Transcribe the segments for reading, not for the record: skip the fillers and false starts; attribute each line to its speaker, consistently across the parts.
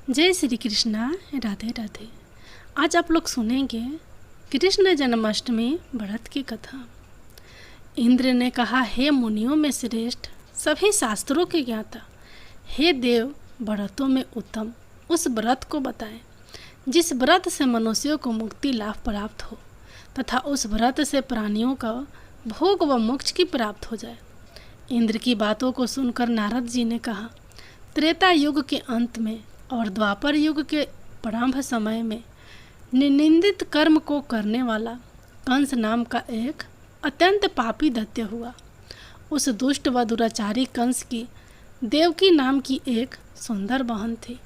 Speaker 1: जय श्री कृष्णा। राधे राधे। आज आप लोग सुनेंगे कृष्ण जन्माष्टमी व्रत की कथा। इंद्र ने कहा, हे मुनियों में श्रेष्ठ, सभी शास्त्रों के ज्ञाता, हे देव, व्रतों में उत्तम उस व्रत को बताएं जिस व्रत से मनुष्यों को मुक्ति लाभ प्राप्त हो तथा उस व्रत से प्राणियों का भोग व मोक्ष की प्राप्त हो जाए। इंद्र की बातों को सुनकर नारद जी ने कहा, त्रेता युग के अंत में और द्वापर युग के प्रारंभ समय में निंदित कर्म को करने वाला कंस नाम का एक अत्यंत पापी दैत्य हुआ। उस दुष्ट व दुराचारी कंस की देवकी नाम की एक सुंदर बहन थी।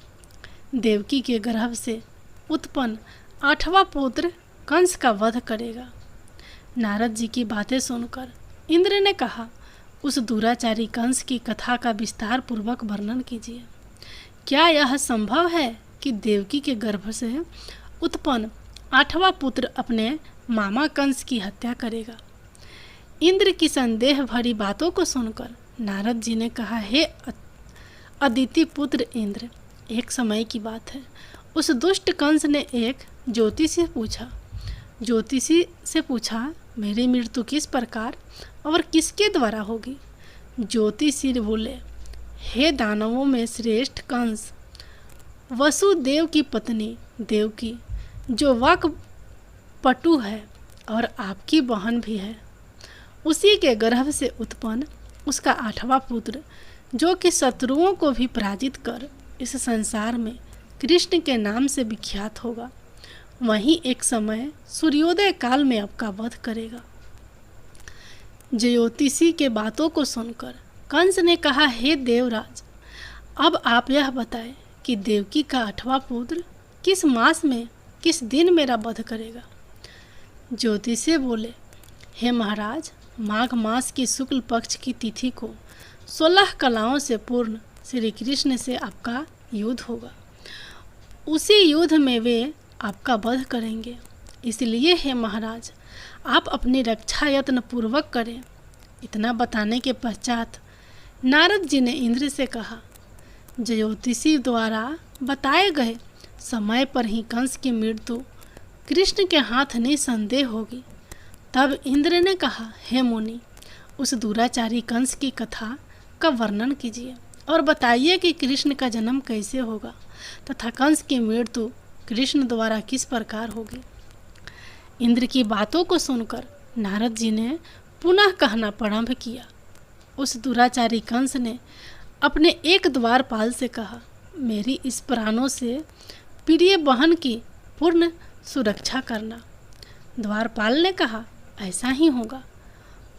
Speaker 1: देवकी के गर्भ से उत्पन्न 8वां पुत्र कंस का वध करेगा। नारद जी की बातें सुनकर इंद्र ने कहा, उस दुराचारी कंस की कथा का विस्तार पूर्वक वर्णन कीजिए। क्या यह संभव है कि देवकी के गर्भ से उत्पन्न 8वां पुत्र अपने मामा कंस की हत्या करेगा? इंद्र की संदेह भरी बातों को सुनकर नारद जी ने कहा, हे अदिति पुत्र इंद्र, एक समय की बात है, उस दुष्ट कंस ने एक ज्योतिषी से पूछा, मेरी मृत्यु किस प्रकार और किसके द्वारा होगी? ज्योतिषी बोले, हे दानवों में श्रेष्ठ कंस, वसुदेव की पत्नी देवकी, जो वाक पटु है और आपकी बहन भी है, उसी के गर्भ से उत्पन्न उसका 8वां पुत्र, जो कि शत्रुओं को भी पराजित कर इस संसार में कृष्ण के नाम से विख्यात होगा, वहीं एक समय सूर्योदय काल में आपका वध करेगा। ज्योतिषी के बातों को सुनकर कंस ने कहा, हे देवराज, अब आप यह बताएं कि देवकी का 8वां पुत्र किस मास में किस दिन मेरा वध करेगा? ज्योतिषी बोले, हे महाराज, माघ मास की शुक्ल पक्ष की तिथि को 16 कलाओं से पूर्ण श्री कृष्ण से आपका युद्ध होगा। उसी युद्ध में वे आपका वध करेंगे। इसलिए हे महाराज, आप अपनी रक्षा यत्न पूर्वक करें। इतना बताने के पश्चात नारद जी ने इंद्र से कहा, ज्योतिषी द्वारा बताए गए समय पर ही कंस की मृत्यु कृष्ण के हाथ निसंदेह होगी। तब इंद्र ने कहा, हे मुनि, उस दुराचारी कंस की कथा का वर्णन कीजिए और बताइए कि कृष्ण का जन्म कैसे होगा तथा कंस की मृत्यु कृष्ण द्वारा किस प्रकार होगी। इंद्र की बातों को सुनकर नारद जी ने पुनः कहना प्रारंभ किया। उस दुराचारी कंस ने अपने एक द्वारपाल से कहा, मेरी इस प्राणों से प्रिय बहन की पूर्ण सुरक्षा करना। द्वारपाल ने कहा, ऐसा ही होगा।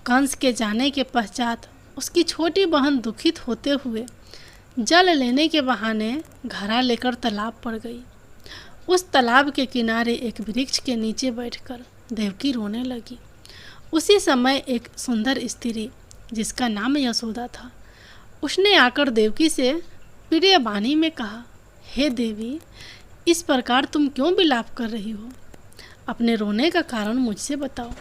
Speaker 1: कंस के जाने के पश्चात उसकी छोटी बहन दुखित होते हुए जल लेने के बहाने घड़ा लेकर तालाब पर गई। उस तालाब के किनारे एक वृक्ष के नीचे बैठकर देवकी रोने लगी। उसी समय एक सुंदर स्त्री, जिसका नाम यशोदा था, उसने आकर देवकी से प्रिय वाणी में कहा, हे देवी, इस प्रकार तुम क्यों विलाप कर रही हो? अपने रोने का कारण मुझसे बताओ।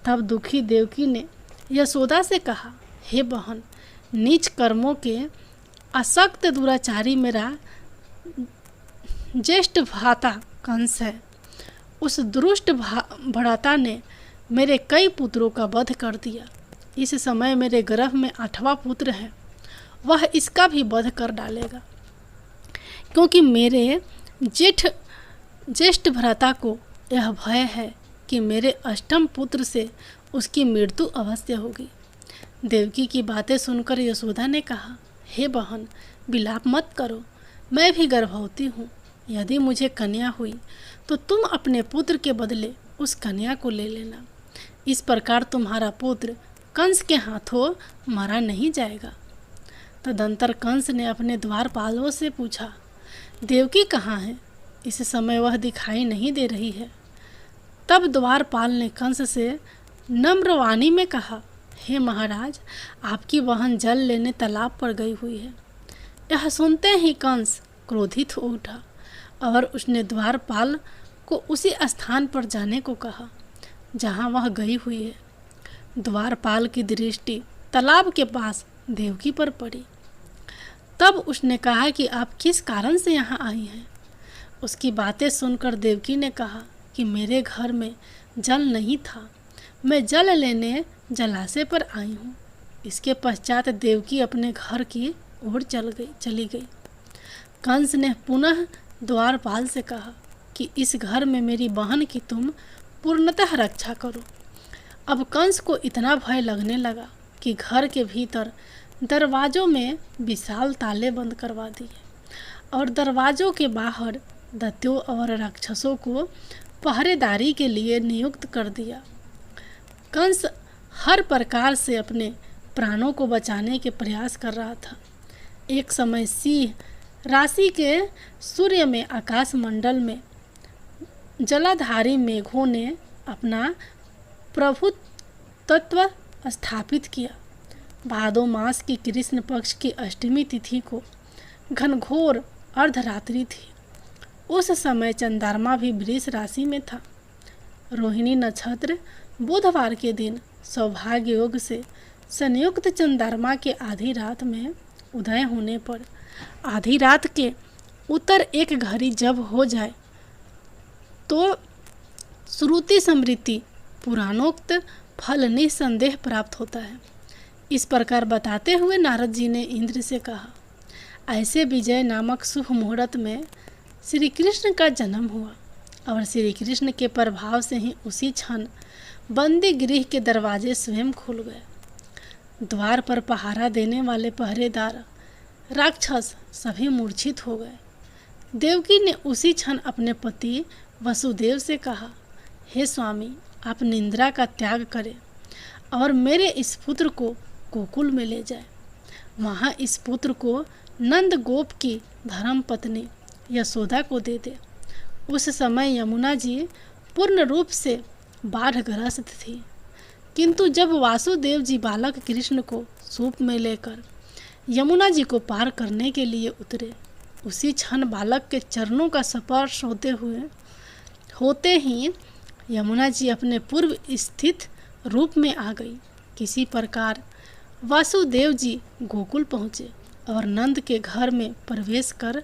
Speaker 1: तब दुखी देवकी ने यशोदा से कहा, हे बहन, नीच कर्मों के आसक्त दुराचारी मेरा ज्येष्ठ भ्राता कंस है। उस दुष्ट भ्राता ने मेरे कई पुत्रों का वध कर दिया। इस समय मेरे गर्भ में 8वां पुत्र है, वह इसका भी वध कर डालेगा, क्योंकि मेरे ज्येष्ठ भ्राता को यह भय है कि मेरे अष्टम पुत्र से उसकी मृत्यु अवश्य होगी। देवकी की बातें सुनकर यशोदा ने कहा, हे बहन, विलाप मत करो, मैं भी गर्भवती हूँ। यदि मुझे कन्या हुई तो तुम अपने पुत्र के बदले उस कन्या को ले लेना। इस प्रकार तुम्हारा पुत्र कंस के हाथों मारा नहीं जाएगा। तदंतर कंस ने अपने द्वारपालों से पूछा, देवकी कहाँ है? इस समय वह दिखाई नहीं दे रही है। तब द्वारपाल ने कंस से नम्र वाणी में कहा, हे महाराज, आपकी बहन जल लेने तालाब पर गई हुई है। यह सुनते ही कंस क्रोधित हो उठा और उसने द्वारपाल को उसी स्थान पर जाने को कहा जहाँ वह गई हुई है। द्वारपाल की दृष्टि तालाब के पास देवकी पर पड़ी। तब उसने कहा कि आप किस कारण से यहाँ आई हैं। उसकी बातें सुनकर देवकी ने कहा कि मेरे घर में जल नहीं था, मैं जल लेने जलाशय पर आई हूँ। इसके पश्चात देवकी अपने घर की ओर चली गई। कंस ने पुनः द्वारपाल से कहा कि इस घर में मेरी बहन की तुम पूर्णतः रक्षा करो। अब कंस को इतना भय लगने लगा कि घर के भीतर दरवाजों में विशाल ताले बंद करवा दिए और दरवाजों के बाहर दैत्यों और राक्षसों को पहरेदारी के लिए नियुक्त कर दिया। कंस हर प्रकार से अपने प्राणों को बचाने के प्रयास कर रहा था। एक समय सिंह राशि के सूर्य में आकाश मंडल में जलाधारी मेघों ने अपना प्रभुत्व स्थापित किया। भादो मास की कृष्ण पक्ष की अष्टमी तिथि को घनघोर अर्धरात्रि थी। उस समय चंद्रमा भी वृष राशि में था। रोहिणी नक्षत्र बुधवार के दिन सौभाग्य योग से संयुक्त चंद्रमा के आधी रात में उदय होने पर आधी रात के उत्तर एक घड़ी जब हो जाए तो श्रुति स्मृति पुराणोक्त फल निसंदेह प्राप्त होता है। इस प्रकार बताते हुए नारद जी ने इंद्र से कहा, ऐसे विजय नामक शुभ मुहूर्त में श्री कृष्ण का जन्म हुआ और श्री कृष्ण के प्रभाव से ही उसी क्षण बंदी गृह के दरवाजे स्वयं खुल गए। द्वार पर पहरा देने वाले पहरेदार राक्षस सभी मूर्छित हो गए। देवकी ने उसी क्षण अपने पति वसुदेव से कहा, हे स्वामी, आप निंद्रा का त्याग करें और मेरे इस पुत्र को गोकुल में ले जाए। वहाँ इस पुत्र को नंद गोप की धर्म पत्नी यशोदा को दे दे। उस समय यमुना जी पूर्ण रूप से बाढ़ग्रस्त थी, किंतु जब वासुदेव जी बालक कृष्ण को सूप में लेकर यमुना जी को पार करने के लिए उतरे, उसी क्षण बालक के चरणों का स्पर्श होते ही यमुना जी अपने पूर्व स्थित रूप में आ गई। किसी प्रकार वासुदेव जी गोकुल पहुँचे और नंद के घर में प्रवेश कर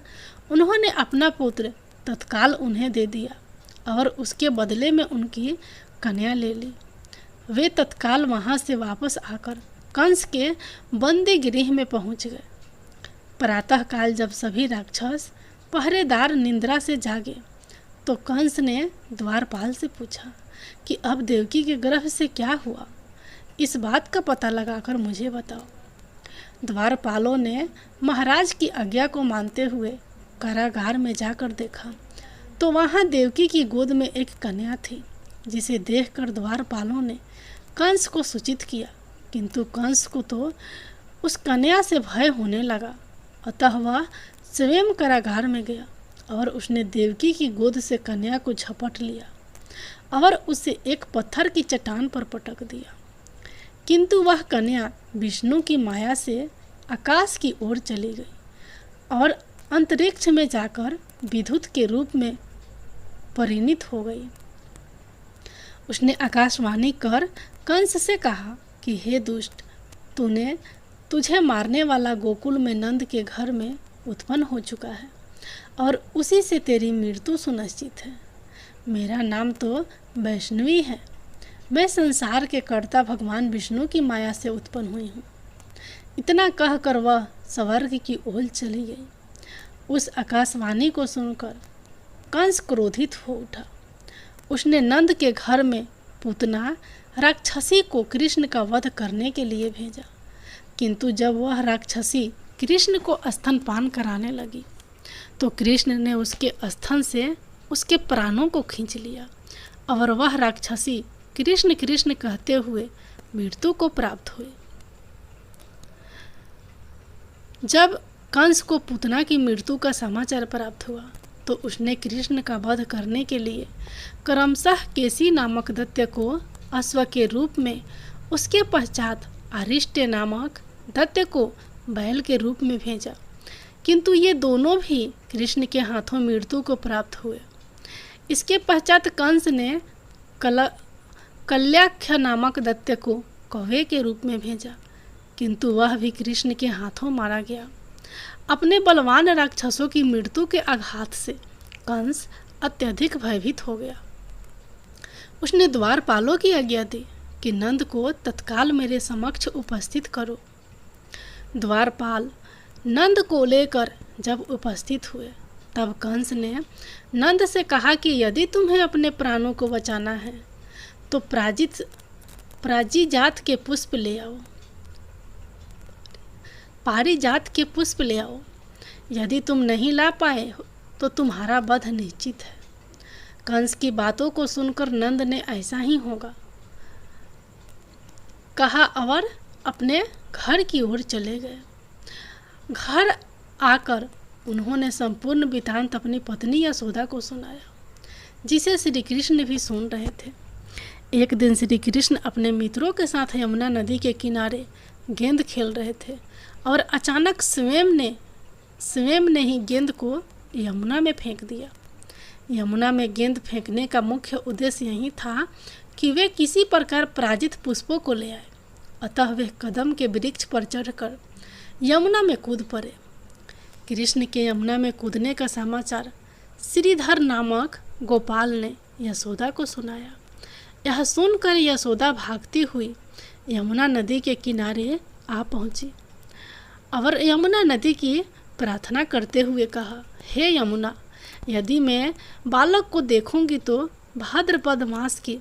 Speaker 1: उन्होंने अपना पुत्र तत्काल उन्हें दे दिया और उसके बदले में उनकी कन्या ले ली। वे तत्काल वहाँ से वापस आकर कंस के बंदी गृह में पहुँच गए। प्रातःकाल जब सभी राक्षस पहरेदार निंद्रा से जागे तो कंस ने द्वारपाल से पूछा कि अब देवकी के गर्भ से क्या हुआ, इस बात का पता लगाकर मुझे बताओ। द्वारपालों ने महाराज की आज्ञा को मानते हुए कारागार में जाकर देखा तो वहाँ देवकी की गोद में एक कन्या थी, जिसे देखकर द्वारपालों ने कंस को सूचित किया, किंतु कंस को तो उस कन्या से भय होने लगा। अतः वह स्वयं कारागार में गया और उसने देवकी की गोद से कन्या को झपट लिया और उसे एक पत्थर की चट्टान पर पटक दिया। किंतु वह कन्या विष्णु की माया से आकाश की ओर चली गई और अंतरिक्ष में जाकर विद्युत के रूप में परिणित हो गई। उसने आकाशवाणी कर कंस से कहा कि हे दुष्ट, तुझे मारने वाला गोकुल में नंद के घर में उत्पन्न हो चुका है और उसी से तेरी मृत्यु सुनिश्चित है। मेरा नाम तो वैष्णवी है। मैं संसार के कर्ता भगवान विष्णु की माया से उत्पन्न हुई हूँ। इतना कहकर वह स्वर्ग की ओर चली गई। उस आकाशवाणी को सुनकर कंस क्रोधित हो उठा। उसने नंद के घर में पूतना राक्षसी को कृष्ण का वध करने के लिए भेजा, किंतु जब वह राक्षसी कृष्ण को स्तनपान कराने लगी तो कृष्ण ने उसके स्तन से उसके प्राणों को खींच लिया और वह राक्षसी कृष्ण कृष्ण कहते हुए मृत्यु को प्राप्त हुई। जब कंस को पूतना की मृत्यु का समाचार प्राप्त हुआ तो उसने कृष्ण का वध करने के लिए क्रमशः केसी नामक दैत्य को अश्व के रूप में, उसके पश्चात अरिष्ट नामक दैत्य को बैल के रूप में भेजा, किंतु ये दोनों भी कृष्ण के हाथों मृत्यु को प्राप्त हुए। इसके पश्चात कंस ने कल्याख्य नामक दैत्य को कौवे के रूप में भेजा, किंतु वह भी कृष्ण के हाथों मारा गया। अपने बलवान राक्षसों की मृत्यु के आघात से कंस अत्यधिक भयभीत हो गया। उसने द्वारपालों की आज्ञा दी कि नंद को तत्काल मेरे समक्ष उपस्थित करो। द्वारपाल नंद को लेकर जब उपस्थित हुए तब कंस ने नंद से कहा कि यदि तुम्हें अपने प्राणों को बचाना है तो पारिजात के पुष्प ले आओ। पारिजात के पुष्प ले आओ। यदि तुम नहीं ला पाए तो तुम्हारा वध निश्चित है। कंस की बातों को सुनकर नंद ने ऐसा ही होगा कहा और अपने घर की ओर चले गए। घर आकर उन्होंने संपूर्ण वृत्तांत अपनी पत्नी यशोदा को सुनाया, जिसे श्री कृष्ण भी सुन रहे थे। एक दिन श्री कृष्ण अपने मित्रों के साथ यमुना नदी के किनारे गेंद खेल रहे थे और अचानक स्वयं ने ही गेंद को यमुना में फेंक दिया। यमुना में गेंद फेंकने का मुख्य उद्देश्य यही था कि वे किसी प्रकार पराजित पुष्पों को ले आए। अतः वे कदम के वृक्ष पर चढ़कर यमुना में कूद पड़े। कृष्ण के यमुना में कूदने का समाचार श्रीधर नामक गोपाल ने यशोदा को सुनाया। यह सुनकर यशोदा भागती हुई यमुना नदी के किनारे आ पहुंची और यमुना नदी की प्रार्थना करते हुए कहा, हे यमुना, यदि मैं बालक को देखूंगी तो भाद्रपद मास की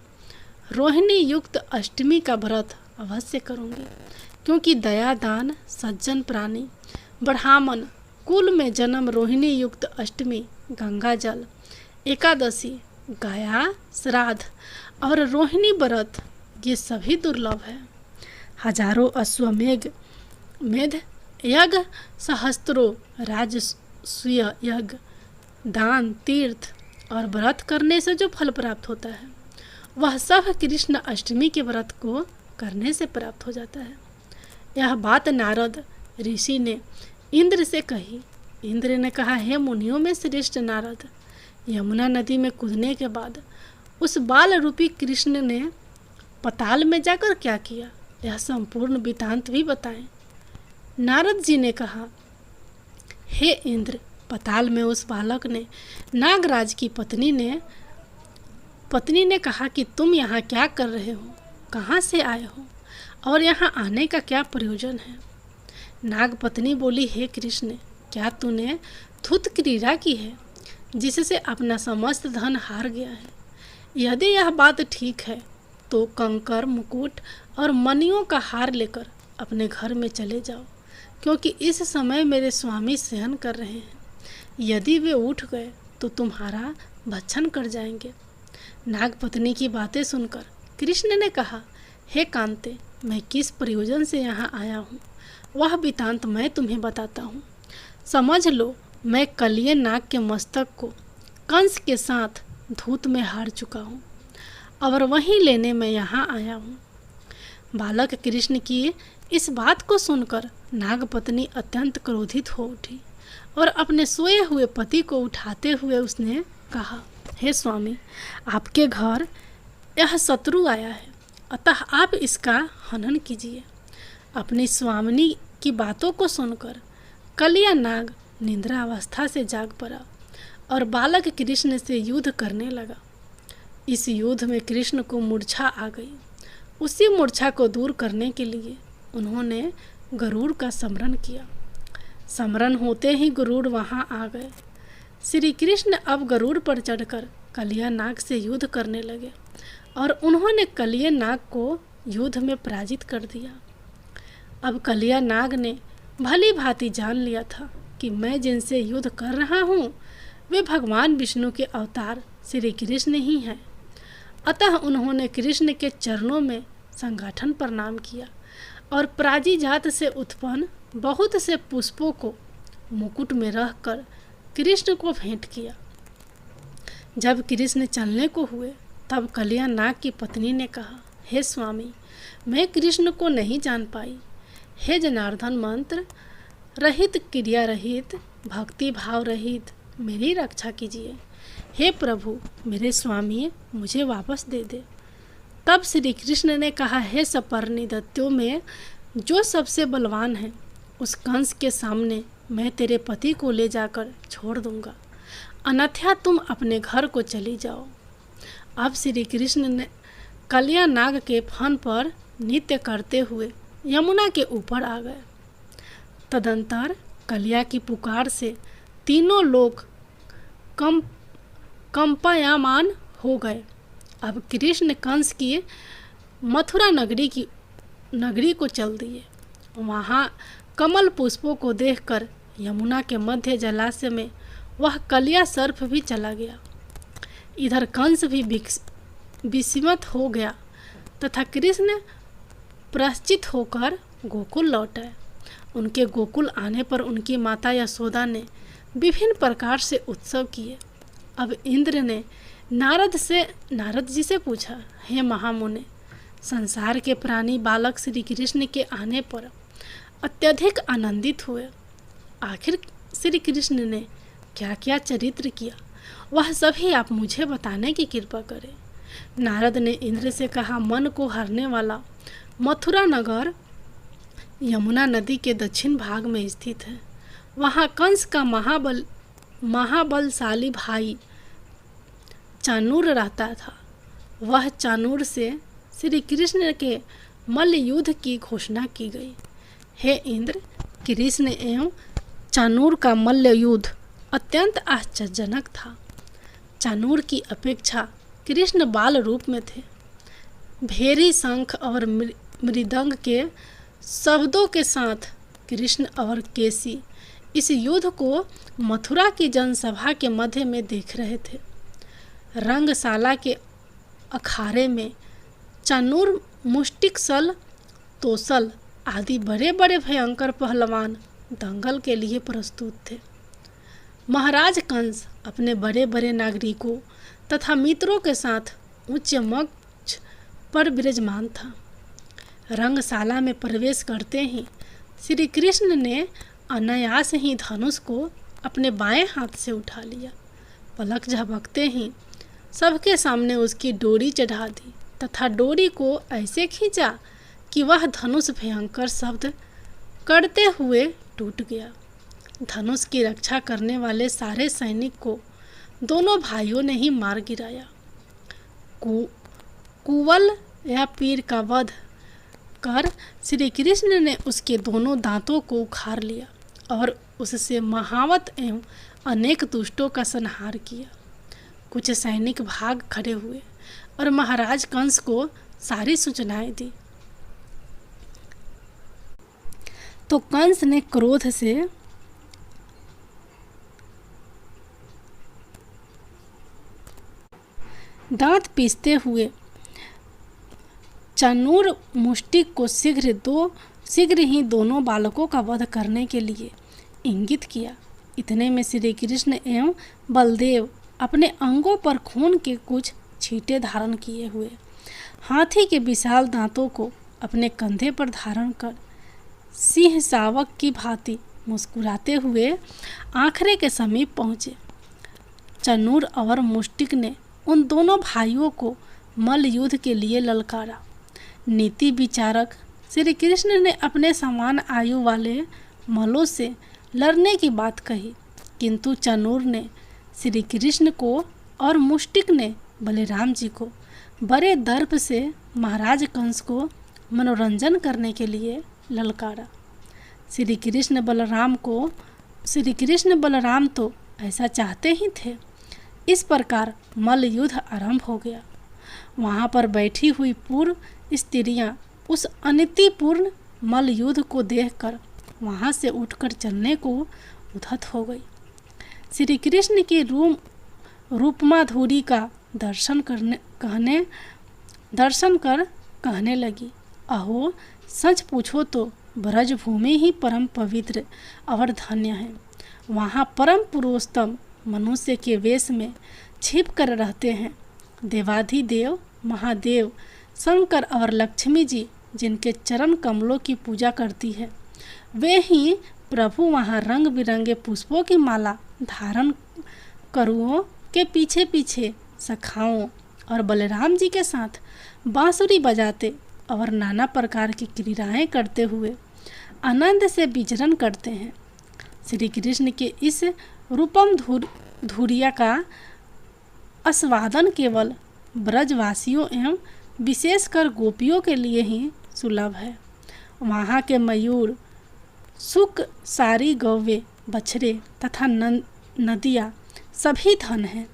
Speaker 1: रोहिणी युक्त अष्टमी का व्रत अवश्य करूंगी, क्योंकि दया दान सज्जन प्राणी ब्राह्मण कुल में जन्म रोहिणी युक्त अष्टमी गंगा जल एकादशी गाया श्राद्ध और रोहिणी व्रत ये सभी दुर्लभ है। हजारों अश्वमेघ मेध यज्ञ सहस्त्रों राजसूय यज्ञ दान तीर्थ और व्रत करने से जो फल प्राप्त होता है वह सब कृष्ण अष्टमी के व्रत को करने से प्राप्त हो जाता है। यह बात नारद ऋषि ने इंद्र से कही। इंद्र ने कहा, हे मुनियों में श्रेष्ठ नारद, यमुना नदी में कूदने के बाद उस बाल रूपी कृष्ण ने पताल में जाकर क्या किया, यह संपूर्ण वृत्तांत भी बताएं। नारद जी ने कहा, हे इंद्र, पताल में उस बालक ने नागराज की पत्नी ने कहा कि तुम यहाँ क्या कर रहे हो, कहाँ से आए हो और यहाँ आने का क्या प्रयोजन है। नाग पत्नी बोली, हे कृष्ण, क्या तूने धूत क्रीड़ा की है जिससे अपना समस्त धन हार गया है? यदि यह बात ठीक है तो कंकर मुकुट और मणियों का हार लेकर अपने घर में चले जाओ, क्योंकि इस समय मेरे स्वामी शयन कर रहे हैं। यदि वे उठ गए तो तुम्हारा भक्षण कर जाएंगे। नागपत्नी की बातें सुनकर कृष्ण ने कहा, हे कांते, मैं किस प्रयोजन से यहाँ आया हूँ वह वृत्तांत मैं तुम्हें बताता हूँ। समझ लो, मैं कलिये नाग के मस्तक को कंस के साथ धूत में हार चुका हूँ और वहीं लेने मैं यहाँ आया हूँ। बालक कृष्ण की इस बात को सुनकर नागपत्नी अत्यंत क्रोधित हो उठी और अपने सोए हुए पति को उठाते हुए उसने कहा, हे स्वामी, आपके घर यह शत्रु आया है, अतः आप इसका हनन कीजिए। अपनी स्वामिनी की बातों को सुनकर कलिया नाग निद्रा अवस्था से जाग पड़ा और बालक कृष्ण से युद्ध करने लगा। इस युद्ध में कृष्ण को मूर्छा आ गई। उसी मूर्छा को दूर करने के लिए उन्होंने गरुड़ का स्मरण किया। स्मरण होते ही गरुड़ वहां आ गए। श्री कृष्ण अब गरुड़ पर चढ़कर कलिया नाग से युद्ध करने लगे और उन्होंने कलिया नाग को युद्ध में पराजित कर दिया। अब कलिया नाग ने भली भांति जान लिया था कि मैं जिनसे युद्ध कर रहा हूँ वे भगवान विष्णु के अवतार श्री कृष्ण ही हैं। अतः उन्होंने कृष्ण के चरणों में संगठन प्रणाम किया और पारिजात से उत्पन्न बहुत से पुष्पों को मुकुट में रखकर कृष्ण को भेंट किया। जब कृष्ण चलने को हुए तब कलिया नाग की पत्नी ने कहा, हे स्वामी, मैं कृष्ण को नहीं जान पाई। हे जनार्दन, मंत्र रहित क्रिया रहित भक्ति भाव रहित मेरी रक्षा कीजिए। हे प्रभु, मेरे स्वामी, मुझे वापस दे दे। तब श्री कृष्ण ने कहा, हे सपर्णी, दैत्यों में जो सबसे बलवान है उस कंस के सामने मैं तेरे पति को ले जाकर छोड़ दूंगा, अन्यथा तुम अपने घर को चली जाओ। अब श्री कृष्ण ने कलिया नाग के फन पर नृत्य करते हुए यमुना के ऊपर आ गए। तदंतर कलिया की पुकार से तीनों लोग कंपायमान हो गए। अब कृष्ण कंस की मथुरा नगरी को चल दिए। वहाँ कमल पुष्पों को देखकर यमुना के मध्य जलाशय में वह कलिया सर्प भी चला गया। इधर कंस भी विस्मित हो गया तथा कृष्ण प्रायश्चित होकर गोकुल लौट आए। उनके गोकुल आने पर उनकी माता यशोदा ने विभिन्न प्रकार से उत्सव किए। अब इंद्र ने नारद जी से पूछा, हे महामुने, संसार के प्राणी बालक श्री कृष्ण के आने पर अत्यधिक आनंदित हुए। आखिर श्री कृष्ण ने क्या क्या चरित्र किया, वह सभी आप मुझे बताने की कृपा करें। नारद ने इंद्र से कहा, मन को हरने वाला मथुरा नगर यमुना नदी के दक्षिण भाग में स्थित है। वहाँ कंस का महाबलशाली भाई चाणूर रहता था। वह चाणूर से श्री कृष्ण के मल्ल युद्ध की घोषणा की गई। हे इंद्र, कृष्ण एवं चाणूर का मल्ल युद्ध अत्यंत आश्चर्यजनक था। चाणूर की अपेक्षा कृष्ण बाल रूप में थे। भेरी, शंख और मृदंग के शब्दों के साथ कृष्ण और केसी इस युद्ध को मथुरा की जनसभा के मध्य में देख रहे थे। रंगशाला के अखाड़े में चाणूर, मुष्टिकसल, तोसल आदि बड़े बड़े भयंकर पहलवान दंगल के लिए प्रस्तुत थे। महाराज कंस अपने बड़े बड़े नागरिकों तथा मित्रों के साथ उच्च मंच पर विराजमान था। रंगशाला में प्रवेश करते ही श्री कृष्ण ने अनायास ही धनुष को अपने बाएं हाथ से उठा लिया। पलक झपकते ही सबके सामने उसकी डोरी चढ़ा दी तथा डोरी को ऐसे खींचा कि वह धनुष भयंकर शब्द करते हुए टूट गया। धनुष की रक्षा करने वाले सारे सैनिक को दोनों भाइयों ने ही मार गिराया। कुवल या पीर का वध कर श्री कृष्ण ने उसके दोनों दांतों को उखाड़ लिया और उससे महावत एवं अनेक दुष्टों का संहार किया। कुछ सैनिक भाग खड़े हुए और महाराज कंस को सारी सूचनाएं दी। तो कंस ने क्रोध से दांत पीसते हुए चाणूर मुष्टिक को शीघ्र ही दोनों बालकों का वध करने के लिए इंगित किया। इतने में श्री कृष्ण एवं बलदेव अपने अंगों पर खून के कुछ छींटे धारण किए हुए हाथी के विशाल दांतों को अपने कंधे पर धारण कर सिंह शावक की भांति मुस्कुराते हुए आखरे के समीप पहुँचे। चाणूर और मुष्टिक ने उन दोनों भाइयों को मल्ल युद्ध के लिए ललकारा। नीति विचारक श्री कृष्ण ने अपने समान आयु वाले मल्लों से लड़ने की बात कही, किंतु चाणूर ने श्री कृष्ण को और मुष्टिक ने बलराम जी को बड़े दर्प से महाराज कंस को मनोरंजन करने के लिए ललकारा। श्री कृष्ण बलराम तो ऐसा चाहते ही थे। इस प्रकार मल्ल युद्ध आरंभ हो गया। वहाँ पर बैठी हुई पूर्व स्त्रियां उस अनितिपूर्ण मल्ल युद्ध को देखकर वहाँ से उठकर चलने को उद्धत हो गई। श्री कृष्ण की रूपमाधुरी का दर्शन कर कहने लगी, अहो, सच पूछो तो ब्रजभूमि ही परम पवित्र और धन्य है। वहाँ परम पुरुषोत्तम मनुष्य के वेश में छिप कर रहते हैं देवाधिदेव महादेव शंकर और लक्ष्मी जी, जिनके चरण कमलों की पूजा करती है। वे ही प्रभु वहाँ रंग बिरंगे पुष्पों की माला धारण करुओं के पीछे पीछे सखाओं और बलराम जी के साथ बांसुरी बजाते और नाना प्रकार की क्रीड़ाएं करते हुए आनंद से विचरण करते हैं। श्री कृष्ण के इस रूपम धुरिया का आस्वादन केवल ब्रजवासियों एवं विशेषकर गोपियों के लिए ही सुलभ है। वहाँ के मयूर, सुख, सारी गौवे, बछड़े तथा नदियाँ सभी धन हैं।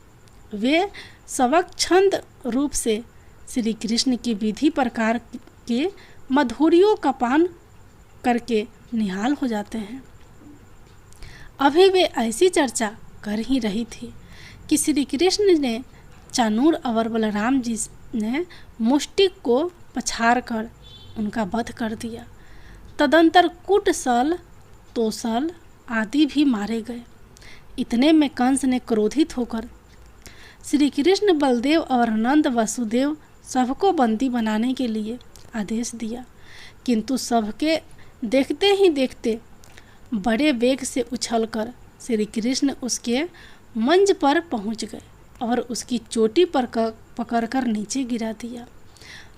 Speaker 1: वे स्वच्छंद रूप से श्री कृष्ण की विधि प्रकार के मधुरियों का पान करके निहाल हो जाते हैं। अभी वे ऐसी चर्चा कर ही रही थी कि श्री कृष्ण ने चानूर और बलराम जी ने मुष्टिक को पछाड़ कर उनका वध कर दिया। तदंतर कुटसल, तोसल आदि भी मारे गए। इतने में कंस ने क्रोधित होकर श्री कृष्ण, बलदेव और नंद वसुदेव सबको बंदी बनाने के लिए आदेश दिया, किंतु सबके देखते ही देखते बड़े वेग से उछलकर श्री कृष्ण उसके मंच पर पहुंच गए और उसकी चोटी पर पकड़कर नीचे गिरा दिया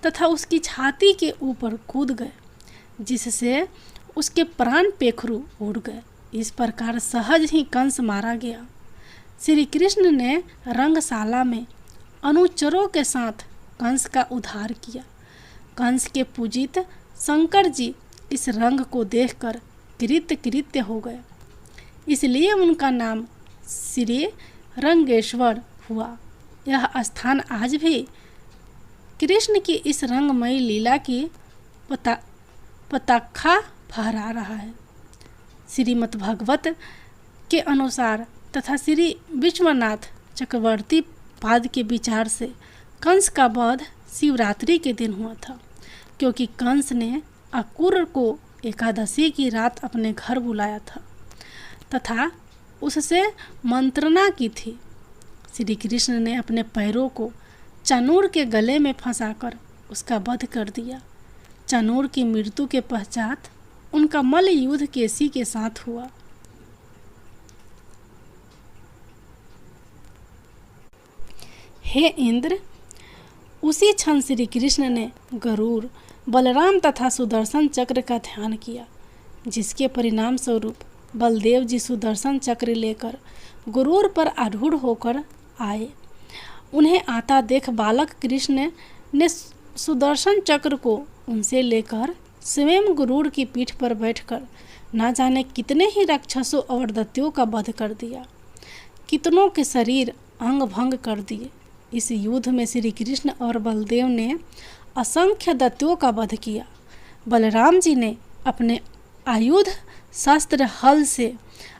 Speaker 1: तथा उसकी छाती के ऊपर कूद गए, जिससे उसके प्राण पेखरू उड़ गए। इस प्रकार सहज ही कंस मारा गया। श्री कृष्ण ने रंगशाला में अनुचरों के साथ कंस का उद्धार किया। कंस के पूजित शंकर जी इस रंग को देखकर कृत्य हो गए, इसलिए उनका नाम श्री रंगेश्वर हुआ। यह स्थान आज भी कृष्ण की इस रंगमयी लीला की पताखा फहरा रहा है। श्रीमद् भागवत के अनुसार तथा श्री विश्वनाथ चक्रवर्ती पाद के विचार से कंस का वध शिवरात्रि के दिन हुआ था, क्योंकि कंस ने अकुर को एकादशी की रात अपने घर बुलाया था तथा उससे मंत्रणा की थी। श्री कृष्ण ने अपने पैरों को चानूर के गले में फंसाकर उसका वध कर दिया। चानूर की मृत्यु के पश्चात उनका मल्ल युद्ध केसी के साथ हुआ। हे इंद्र, उसी क्षण श्री कृष्ण ने गरुड़, बलराम तथा सुदर्शन चक्र का ध्यान किया, जिसके परिणाम स्वरूप बलदेव जी सुदर्शन चक्र लेकर गरुड़ पर आरूढ़ होकर आए। उन्हें आता देख बालक कृष्ण ने सुदर्शन चक्र को उनसे लेकर स्वयं गरुड़ की पीठ पर बैठकर न जाने कितने ही राक्षसों और दैत्यों का वध कर दिया। कितनों के शरीर अंग भंग कर दिए। इस युद्ध में श्री कृष्ण और बलदेव ने असंख्य दैत्यों का वध किया। बलराम जी ने अपने आयुध शस्त्र हल से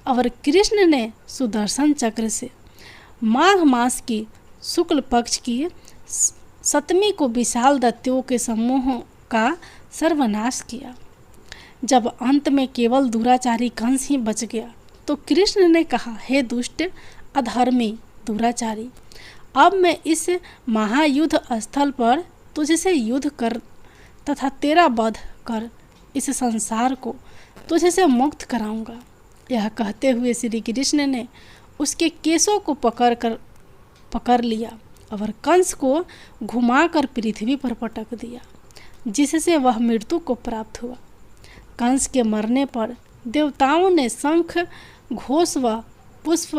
Speaker 1: और कृष्ण ने सुदर्शन चक्र से माघ मास की शुक्ल पक्ष की सप्तमी को विशाल दैत्यों के समूह का सर्वनाश किया। जब अंत में केवल दुराचारी कंस ही बच गया तो कृष्ण ने कहा, हे दुष्ट अधर्मी दुराचारी, अब मैं इस महायुद्ध स्थल पर तुझसे युद्ध कर तथा तेरा वध कर इस संसार को तुझसे मुक्त कराऊंगा। यह कहते हुए श्री कृष्ण ने उसके केसों को पकड़ लिया और कंस को घुमाकर पृथ्वी पर पटक दिया, जिससे वह मृत्यु को प्राप्त हुआ। कंस के मरने पर देवताओं ने शंख घोष व पुष्प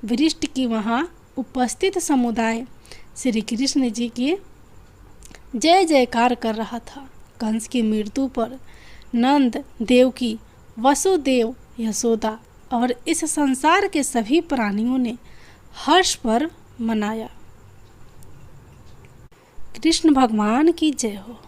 Speaker 1: वृष्टि की। वहाँ उपस्थित समुदाय श्री कृष्ण जी की जय जयकार कर रहा था। कंस की मृत्यु पर नंद, देवकी, वसुदेव, यशोदा और इस संसार के सभी प्राणियों ने हर्ष पर्व मनाया। कृष्ण भगवान की जय हो।